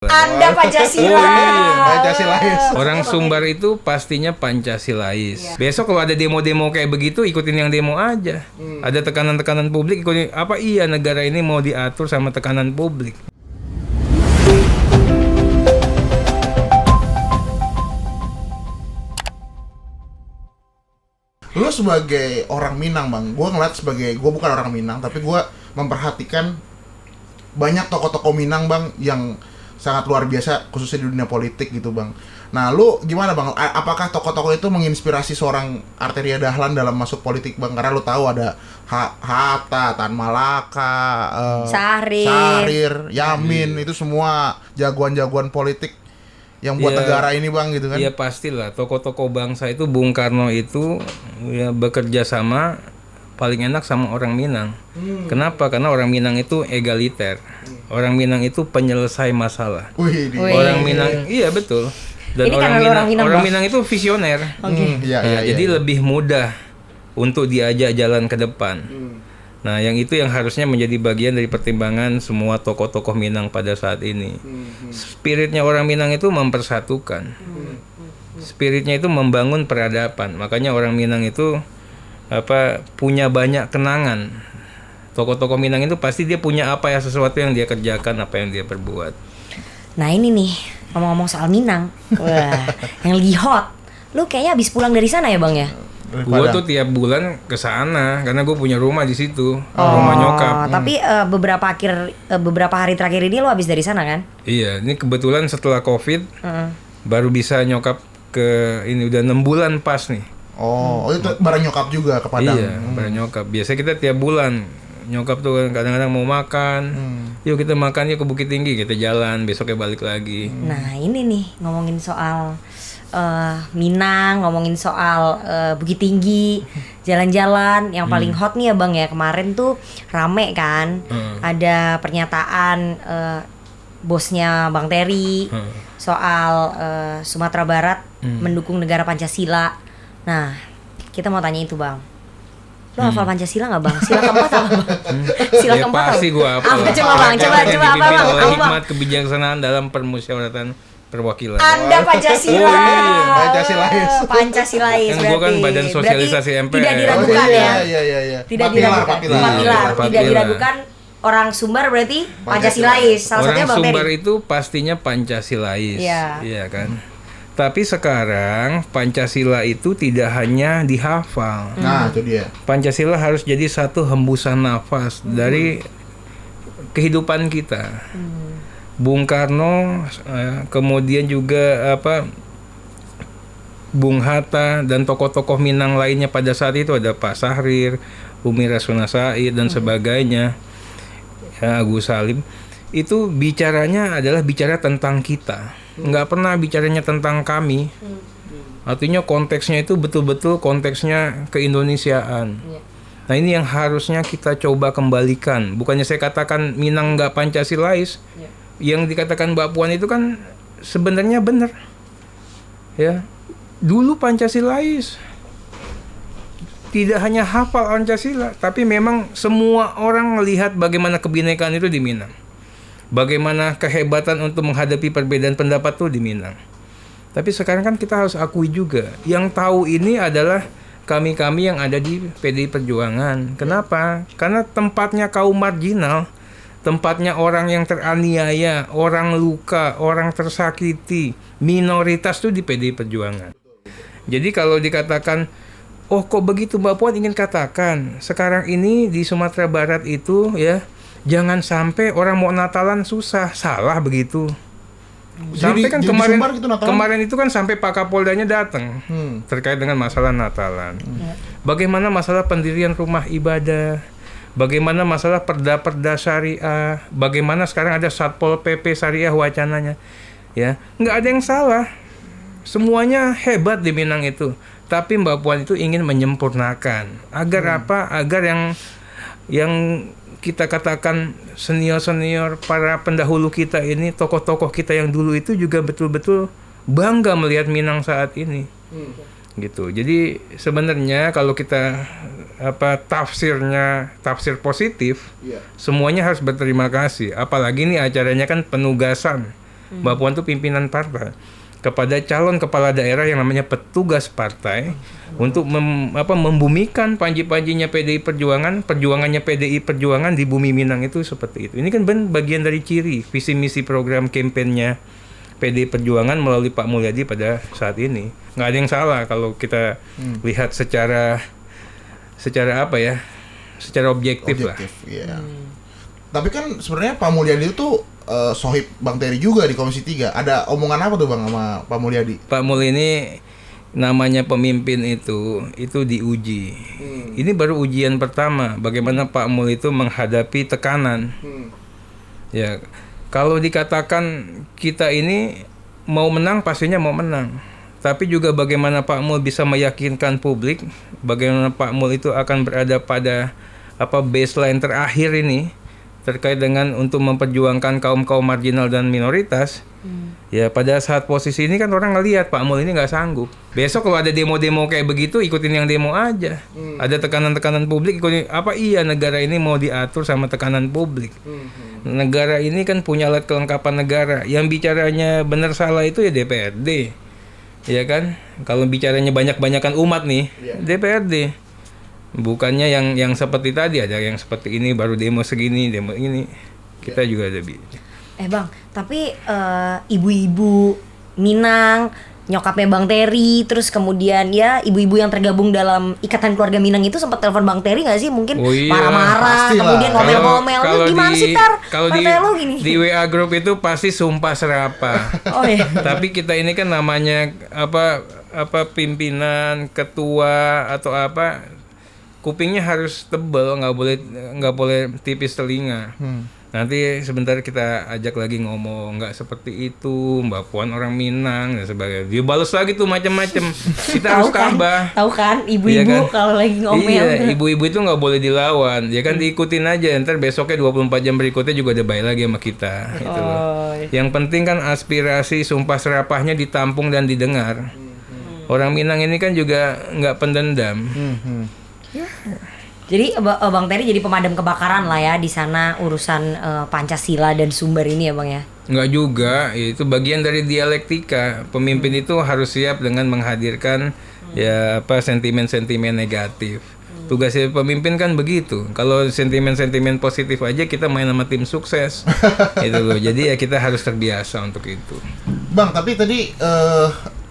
Anda Pancasila. Oh, iya. Pancasilais. Orang Sumbar itu pastinya Pancasilais. Iya. Besok kalau ada demo-demo kayak begitu, ikutin yang demo aja. Ada tekanan-tekanan publik, ikutin. Apa iya negara ini mau diatur sama tekanan publik? Lu sebagai orang Minang, Bang, gue bukan orang Minang, tapi gue memperhatikan banyak tokoh-tokoh Minang, Bang, yang sangat luar biasa, khususnya di dunia politik gitu, Bang. Nah, lu gimana, Bang? Apakah tokoh-tokoh itu menginspirasi seorang Arteria Dahlan dalam masuk politik, Bang? Karena lu tahu ada Hatta, Tan Malaka, Syahrir, Yamin, itu semua jagoan-jagoan politik yang buat negara ini, Bang, gitu kan? Iya pastilah, tokoh-tokoh bangsa itu Bung Karno itu ya bekerja sama paling enak sama orang Minang. Kenapa? Karena orang Minang itu egaliter. Orang Minang itu penyelesai masalah. Wih. Orang Minang, iya betul. Dan Ini orang Minang itu visioner. Iya. Jadi lebih mudah untuk diajak jalan ke depan. Nah, yang itu yang harusnya menjadi bagian dari pertimbangan semua tokoh-tokoh Minang pada saat ini. Spiritnya orang Minang itu mempersatukan. Spiritnya itu membangun peradaban. Makanya orang Minang itu punya banyak kenangan. Tokoh-tokoh Minang itu pasti dia punya sesuatu yang dia kerjakan, apa yang dia perbuat. Nah ini nih, ngomong-ngomong soal Minang, wah, yang lagi hot. Lu kayaknya habis pulang dari sana ya, Bang ya? Gue tuh tiap bulan ke sana karena gue punya rumah di situ, rumah nyokap. Tapi beberapa hari terakhir ini lu habis dari sana kan? Iya, ini kebetulan setelah COVID baru bisa nyokap ke ini udah 6 bulan pas nih. Oh, itu bareng nyokap juga ke Padang. Iya, bareng nyokap. Biasa kita tiap bulan nyokap tuh kadang-kadang mau makan. Yuk kita makan yuk ke Bukit Tinggi, kita jalan, besoknya balik lagi. Nah ini nih ngomongin soal Minang, ngomongin soal Bukit Tinggi, jalan-jalan yang paling hot nih ya, Bang ya. Kemarin tuh rame kan, ada pernyataan bosnya Bang Terry soal Sumatera Barat mendukung negara Pancasila. Nah, kita mau tanya itu, Bang. Lo hafal Pancasila nggak, Bang? Sila keempat apa, Bang? Sila Ya keempat pasti gue hafal. Coba, Bang. Coba apa, Bang? Apa, Bang? Hikmat kebijaksanaan dalam permusyawaratan perwakilan. Anda Pancasila. Oh, iya. Pancasilais. Pancasilais Kan berarti. gua kan badan sosialisasi Berarti MPR. Tidak diragukan ya. Iya. Tidak Papilar, diragukan. papilar. Papilar. Tidak Papilar. diragukan. Orang Sumbar berarti Pancasilais. Salah satunya Orang Bang Sumbar Terry. itu pastinya Pancasilais. Iya. Kan? Tapi sekarang Pancasila itu tidak hanya dihafal. Nah, itu dia. Pancasila harus jadi satu hembusan nafas dari kehidupan kita. Bung Karno, kemudian juga Bung Hatta dan tokoh-tokoh Minang lainnya pada saat itu ada Pak Syahrir, Umi Rasuna Said dan sebagainya, Agus Salim. Itu bicaranya adalah bicara tentang kita, nggak pernah bicaranya tentang kami. Artinya konteksnya itu betul-betul konteksnya keindonesiaan. Nah ini yang harusnya kita coba kembalikan. Bukannya saya katakan Minang nggak Pancasilais. Yang dikatakan Mbak Puan itu kan sebenarnya benar. Ya, dulu Pancasilais. Tidak hanya hafal Pancasila, tapi memang semua orang melihat bagaimana kebinekaan itu di Minang. Bagaimana kehebatan untuk menghadapi perbedaan pendapat itu di Minang. Tapi sekarang kan kita harus akui juga, yang tahu ini adalah kami-kami yang ada di PDI Perjuangan. Kenapa? Karena tempatnya kaum marginal, tempatnya orang yang teraniaya, orang luka, orang tersakiti, minoritas itu di PDI Perjuangan. Jadi kalau dikatakan, oh kok begitu Mbak Puan ingin katakan, sekarang ini di Sumatera Barat itu ya, jangan sampai orang mau Natalan susah, salah begitu. Sampai kan kemarin itu kan sampai Pak Kapoldanya datang terkait dengan masalah Natalan. Bagaimana masalah pendirian rumah ibadah, bagaimana masalah perda-perda syariah, bagaimana sekarang ada Satpol PP syariah wacananya. Ya, nggak ada yang salah. Semuanya hebat di Minang itu. Tapi Mbak Puan itu ingin menyempurnakan. Agar apa? Agar yang kita katakan senior-senior para pendahulu kita ini, tokoh-tokoh kita yang dulu itu juga betul-betul bangga melihat Minang saat ini. Gitu. Jadi sebenarnya kalau kita tafsir positif, semuanya harus berterima kasih. Apalagi ini acaranya kan penugasan Mbak Puan tuh pimpinan partai, kepada calon kepala daerah yang namanya petugas partai untuk membumikan panji-panjinya PDI Perjuangan, perjuangannya PDI Perjuangan di bumi Minang itu seperti itu. Ini kan bagian dari ciri visi misi program kampanyenya PDI Perjuangan melalui Pak Mulyadi pada saat ini. Nggak ada yang salah kalau kita lihat secara apa ya, secara objektif lah. Iya. Tapi kan sebenarnya Pak Mulyadi itu sohib Bang Terry juga di Komisi 3. Ada omongan apa tuh Bang sama Pak Mulyadi? Pak Mul ini namanya pemimpin itu diuji. Ini baru ujian pertama. Bagaimana Pak Mul itu menghadapi tekanan. Ya, kalau dikatakan kita ini mau menang, pastinya mau menang. Tapi juga bagaimana Pak Mul bisa meyakinkan publik, bagaimana Pak Mul itu akan berada pada baseline terakhir ini terkait dengan untuk memperjuangkan kaum marginal dan minoritas. Ya pada saat posisi ini kan orang ngelihat Pak Mul ini nggak sanggup. Besok kalau ada demo-demo kayak begitu, ikutin yang demo aja. Ada tekanan-tekanan publik, ikutin. Apa iya negara ini mau diatur sama tekanan publik? Negara ini kan punya alat kelengkapan negara. Yang bicaranya benar salah itu ya DPRD. Ya kan? Kalau bicaranya banyak-banyakan umat nih, DPRD. Bukannya yang seperti tadi, ada yang seperti ini baru demo segini, demo ini. Kita juga ada Bang, tapi ibu-ibu Minang, nyokapnya Bang Terry, terus kemudian ya ibu-ibu yang tergabung dalam Ikatan Keluarga Minang itu sempat telepon Bang Terry nggak sih? Mungkin marah-marah, kemudian ngomel-ngomel. Lu gimana sih Tar? Kalau di WA group itu pasti sumpah serapah. Oh iya. Tapi kita ini kan namanya pimpinan, ketua atau kupingnya harus tebal, nggak boleh tipis telinga. Nanti sebentar kita ajak lagi ngomong, nggak seperti itu, Mbak Puan orang Minang dan sebagainya. Dia balas lagi tuh macam-macam. Kita harus tabah. Tahu kan, ibu-ibu ya kan? Kalau lagi ngomel. Iya, ibu-ibu itu nggak boleh dilawan. Ya kan diikutin aja. Ntar besoknya 24 jam berikutnya juga ada baik lagi sama kita. Gitu loh. Yang penting kan aspirasi sumpah serapahnya ditampung dan didengar. Orang Minang ini kan juga nggak pendendam. Jadi Bang Terry jadi pemadam kebakaran lah ya di sana urusan Pancasila dan sumber ini ya Bang ya? Enggak juga, itu bagian dari dialektika. Pemimpin itu harus siap dengan menghadirkan sentimen-sentimen negatif. Tugasnya pemimpin kan begitu. Kalau sentimen-sentimen positif aja kita main sama tim sukses. Gitu loh. Jadi ya kita harus terbiasa untuk itu. Bang, tapi tadi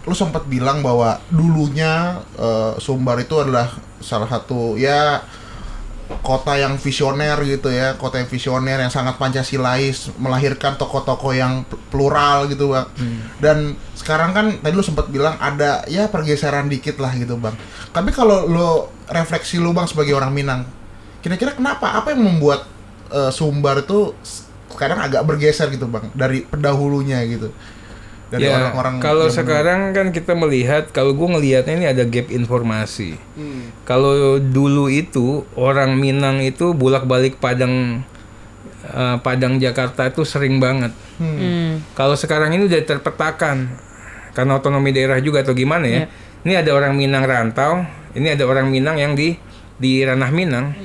lu sempat bilang bahwa dulunya Sumbar itu adalah salah satu kota yang visioner gitu ya, kota yang visioner yang sangat Pancasilais, melahirkan tokoh-tokoh yang plural gitu Bang. Dan sekarang kan tadi lu sempat bilang ada pergeseran dikit lah gitu Bang. Tapi kalau lu refleksi lu Bang sebagai orang Minang, kira-kira kenapa? Apa yang membuat Sumbar itu sekarang agak bergeser gitu Bang dari pendahulunya gitu? Dari orang-orang kalau sekarang kan kita melihat, kalau gue ngelihatnya ini ada gap informasi. Kalau dulu itu orang Minang itu bolak-balik Padang Jakarta itu sering banget. Kalau sekarang ini udah terpetakan karena otonomi daerah juga atau gimana ya. Ini ada orang Minang rantau, ini ada orang Minang yang di ranah Minang.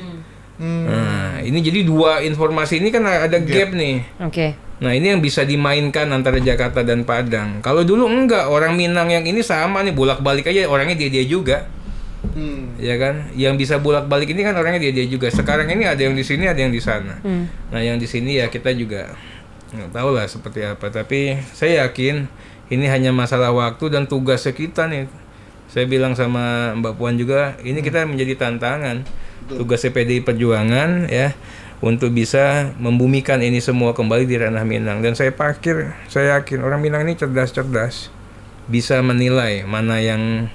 Nah, ini jadi dua informasi ini kan ada gap nih. Oke. Nah ini yang bisa dimainkan antara Jakarta dan Padang. Kalau dulu enggak, orang Minang yang ini sama nih, bolak-balik aja orangnya dia juga. Ya kan? Yang bisa bolak-balik ini kan orangnya dia juga. Sekarang ini ada yang di sini, ada yang di sana. Nah yang di sini ya kita juga nggak tahu lah seperti apa. Tapi saya yakin ini hanya masalah waktu dan tugas kita nih. Saya bilang sama Mbak Puan juga, ini kita menjadi tantangan. Tugas PDI Perjuangan ya, untuk bisa membumikan ini semua kembali di ranah Minang. Dan saya yakin orang Minang ini cerdas, bisa menilai mana yang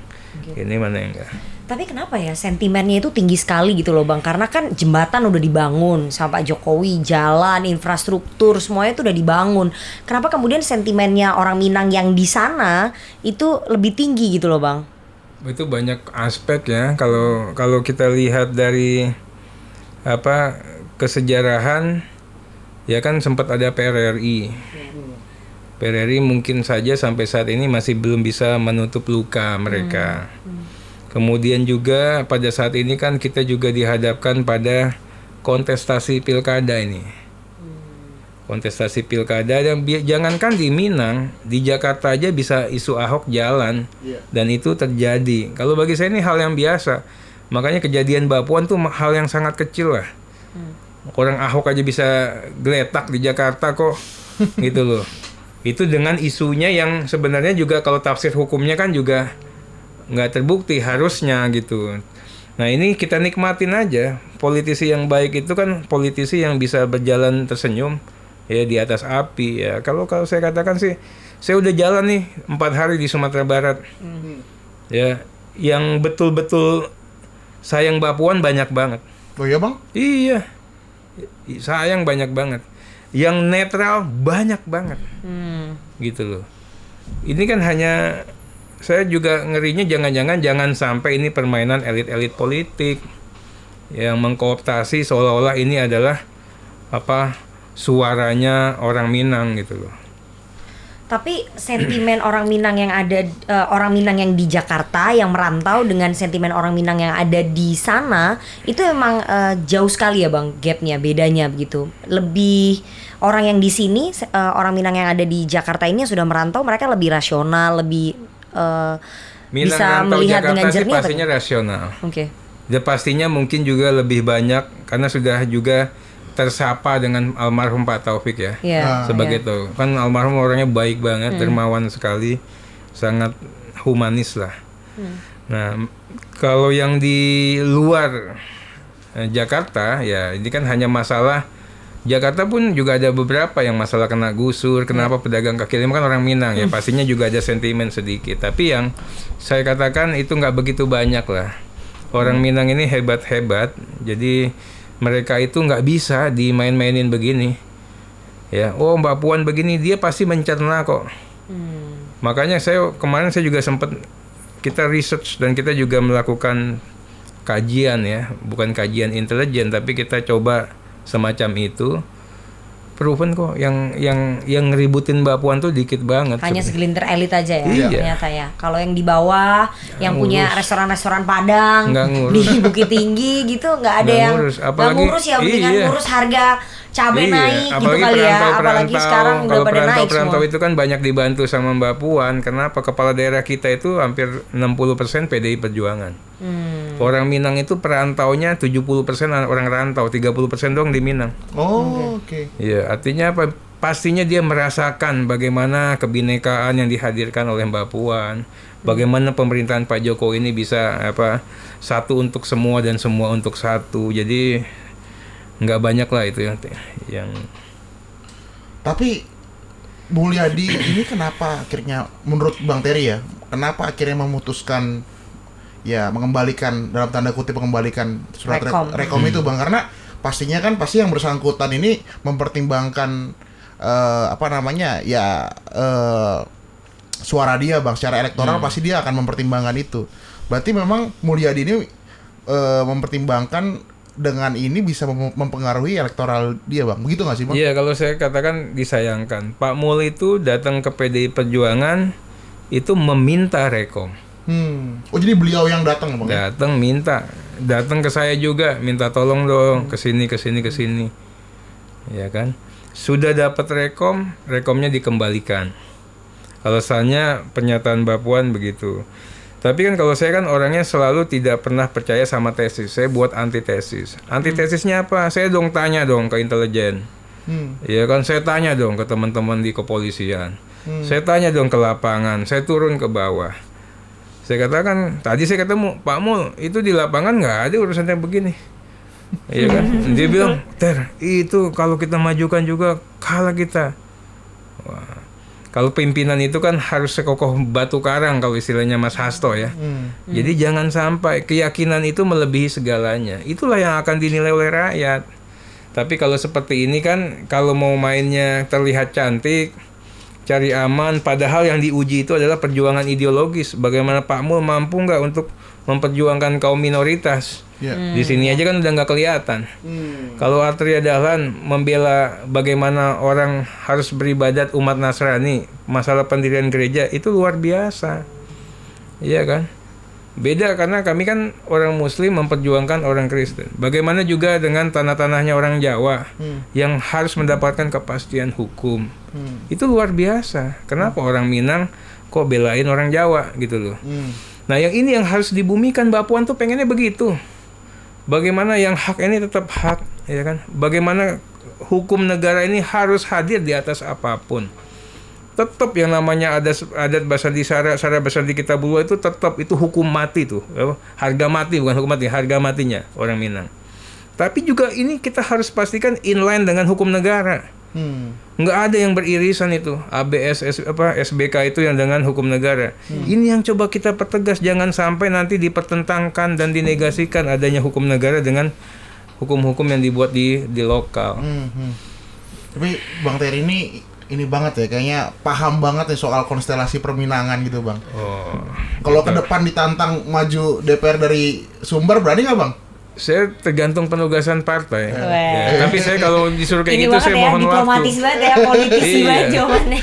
ini, mana yang enggak. Tapi kenapa ya sentimennya itu tinggi sekali gitu loh Bang? Karena kan jembatan udah dibangun sama Pak Jokowi, jalan, infrastruktur, semuanya itu udah dibangun. Kenapa kemudian sentimennya orang Minang yang di sana itu lebih tinggi gitu loh Bang? Itu banyak aspek ya. Kalau kita lihat dari kesejarahan, ya kan sempat ada PRRI. PRRI mungkin saja sampai saat ini masih belum bisa menutup luka mereka. Kemudian juga pada saat ini kan kita juga dihadapkan pada kontestasi pilkada ini. kontestasi pilkada, dan jangankan di Minang, di Jakarta aja bisa isu Ahok jalan. Dan itu terjadi. Kalau bagi saya ini hal yang biasa. Makanya kejadian Mbak Puan tuh hal yang sangat kecil lah. Orang Ahok aja bisa geletak di Jakarta kok. Gitu loh. Itu dengan isunya yang sebenarnya juga kalau tafsir hukumnya kan juga nggak terbukti harusnya gitu. Nah ini kita nikmatin aja. Politisi yang baik itu kan politisi yang bisa berjalan tersenyum ya di atas api ya. Kalau saya katakan sih, saya udah jalan nih 4 hari di Sumatera Barat. Ya, yang betul-betul sayang Mbak Puan banyak banget. Oh iya bang? Iya, sayang banyak banget. Yang netral banyak banget. Gitu loh. Ini kan hanya, saya juga ngerinya jangan sampai ini permainan elit-elit politik yang mengkooptasi seolah-olah ini adalah suaranya orang Minang gitu loh. Tapi sentimen orang Minang yang ada, orang Minang yang di Jakarta yang merantau dengan sentimen orang Minang yang ada di sana itu memang jauh sekali ya bang, gapnya, bedanya begitu. Lebih orang yang di sini, orang Minang yang ada di Jakarta ini yang sudah merantau, mereka lebih rasional, lebih bisa melihat Jakarta dengan jernih. Pastinya rasional. Oke. Dan pastinya mungkin juga lebih banyak karena sudah juga tersapa dengan almarhum Pak Taufik ya. Sebagai itu kan almarhum orangnya baik banget, dermawan sekali, sangat humanis lah. Nah, kalau yang di luar Jakarta ya ini kan hanya masalah Jakarta pun juga ada beberapa yang masalah kena gusur, kenapa pedagang kaki lima kan orang Minang ya, pastinya juga ada sentimen sedikit. Tapi yang saya katakan itu nggak begitu banyak lah. Orang Minang ini hebat-hebat, jadi mereka itu nggak bisa dimain-mainin begini. Ya, oh Mbak Puan begini, dia pasti mencerna kok. Makanya kemarin saya juga sempat kita research dan kita juga melakukan kajian ya, bukan kajian intelijen tapi kita coba semacam itu. Proven kok yang ngeributin Mbak Puan tuh dikit banget. Hanya segelintir elit aja ya, iya. Ternyata ya. Kalau yang di bawah, yang punya restoran-restoran Padang di Bukit Tinggi gitu, nggak ada yang nggak ngurus ya, mendingan ngurus harga cabai naik gitu kali ya. Apalagi sekarang udah pada naik semua. Perantau itu kan banyak dibantu sama Mbak Puan. Kenapa? Kepala daerah kita itu hampir 60% PDI Perjuangan. Orang Minang itu perantaunya 70% orang rantau, 30% doang di Minang. Oh, oke. Iya, artinya apa? Pastinya dia merasakan bagaimana kebinekaan yang dihadirkan oleh Mbak Puan, bagaimana pemerintahan Pak Jokowi ini bisa satu untuk semua dan semua untuk satu. Jadi nggak banyak lah itu yang. Tapi Mulyadi ini kenapa akhirnya menurut Bang Terry ya, kenapa akhirnya memutuskan ya mengembalikan dalam tanda kutip mengembalikan surat rekom itu bang, karena pasti yang bersangkutan ini mempertimbangkan suara dia bang secara elektoral, pasti dia akan mempertimbangkan itu. Berarti memang Mulyadi ini mempertimbangkan dengan ini bisa mempengaruhi elektoral dia bang, begitu nggak sih bang? Iya, kalau saya katakan disayangkan Pak Mul itu datang ke PDI Perjuangan itu meminta rekom. Oh jadi beliau yang datang bang? Datang ke saya juga, minta tolong dong kesini. Ya kan? Sudah dapat rekomnya dikembalikan. Alasannya pernyataan Mbak Puan begitu. Tapi kan kalau saya kan orangnya selalu tidak pernah percaya sama tesis. Saya buat antitesis. Antitesisnya apa? Saya tanya ke intelijen. Ya kan, saya tanya dong ke teman-teman di kepolisian. Saya tanya dong ke lapangan. Saya turun ke bawah. Saya katakan, tadi saya ketemu Pak Mul, itu di lapangan nggak ada urusan yang begini. Iya kan? Dia bilang, itu kalau kita majukan juga kalah kita. Wah. Kalau pimpinan itu kan harus sekokoh batu karang kalau istilahnya Mas Hasto ya. Jadi jangan sampai keyakinan itu melebihi segalanya. Itulah yang akan dinilai oleh rakyat. Tapi kalau seperti ini kan, kalau mau mainnya terlihat cantik, cari aman, padahal yang diuji itu adalah perjuangan ideologis. Bagaimana Pak Mul mampu nggak untuk memperjuangkan kaum minoritas? Di sini aja kan udah nggak kelihatan. Kalau Atria Dahlan membela bagaimana orang harus beribadat umat Nasrani, masalah pendirian gereja itu luar biasa, iya kan? Beda karena kami kan orang Muslim memperjuangkan orang Kristen. Bagaimana juga dengan tanah-tanahnya orang Jawa yang harus mendapatkan kepastian hukum. Itu luar biasa. Kenapa orang Minang kok belain orang Jawa gitu loh. Nah yang ini yang harus dibumikan, Mbak Puan tuh pengennya begitu. Bagaimana yang hak ini tetap hak, ya kan? Bagaimana hukum negara ini harus hadir di atas apapun. Tetap yang namanya adat Basandi Sara Basandi Kitabullah itu tetap itu hukum mati tuh. Harga mati, bukan hukum mati, harga matinya orang Minang. Tapi juga ini kita harus pastikan inline dengan hukum negara. Nggak ada yang beririsan itu SBK itu yang dengan hukum negara. Ini yang coba kita pertegas, jangan sampai nanti dipertentangkan dan dinegasikan adanya hukum negara dengan hukum-hukum yang dibuat di lokal. Tapi Bang Terry ini banget ya, kayaknya paham banget nih soal konstelasi perminangan gitu Bang. Kalau ke depan ditantang maju DPR dari Sumber, berani nggak Bang? Saya tergantung penugasan partai. Ya, tapi saya kalau disuruh kayak gitu saya ya, mohon waktu. Diplomatis banget ya, politisi banget jawabannya.